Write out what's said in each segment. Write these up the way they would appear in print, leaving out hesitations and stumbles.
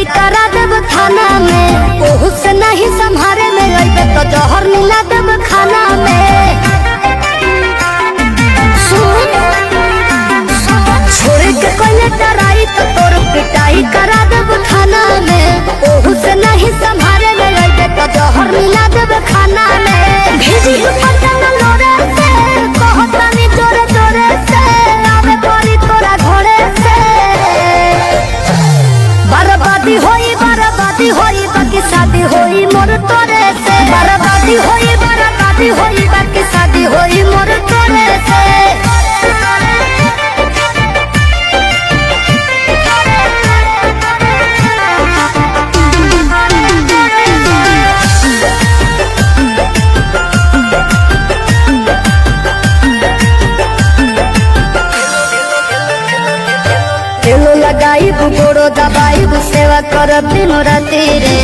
पिटाई करा देब थाना में, ओहू से नहीं संभारे में अइबे तो जहर मिला देब खाना में। छोड़ के कोई डराई तो तोर पिटाई करा देब थाना में, ओहू से नहीं संभारे में अइबे तो जहर मिला देब खाना में। भेजी पटन लोरे से कहतानी जोरे जोरे से, आवे परी तोरा घोड़े से। बर्बादी होई बाकी शादी होई मोर तोरे से। बर्बादी होई बाकी शादी होई मोर तोरे से। एलो लगाइब गोड़ो दबाइब सेवा करब दिनो राती रे।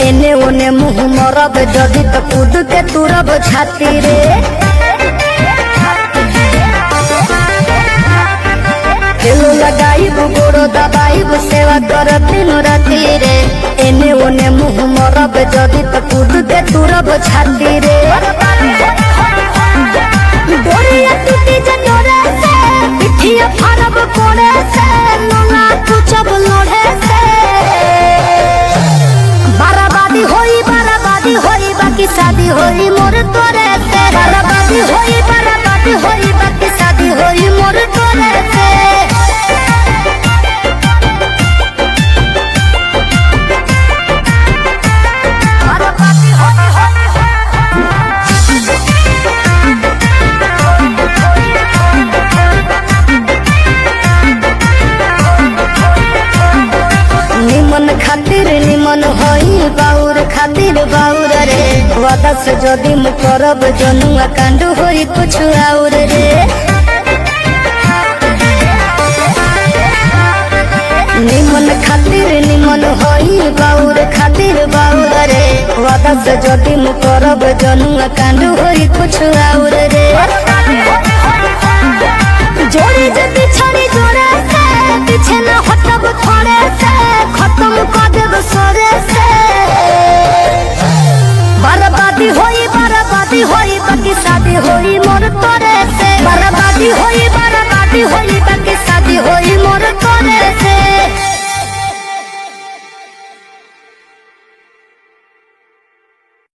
एने ओने मुँह मरब जदि तो कूद के तुरब छाती रे। एलो लगाइब गोड़ो दबाइब सेवा करब दिनो राती रे। एने ओने मुँह मरब जदि तो कूद के तुरब छाती रे। डोरिया टूटी जटोरे से, पिठिया फाड़ब कोड़े से, लोला कुचब लोढ़े से। बर्बादी होई बाकी शादी होई मोर तोरे से। बर्बादी होई बाकी शादी होई मोर तोरे से। निमन खातिर निमन होई, बाउर खातिर बाउर रे। वादा से जदि करब जनुआ कांड होई कुछ और रे। निमन खातिर निमन होई, बाउर खातिर बाउर रे। वादा से जदि करब जनुआ कांड होई कुछ और रे। जोड़ी जदि छड़ी जोड़े से, पीछे न हटब थोड़े से, खत्म कर देब सोरे से। बर्बादी होई बाकी शादी होई मोर तोरे से। बर्बादी होई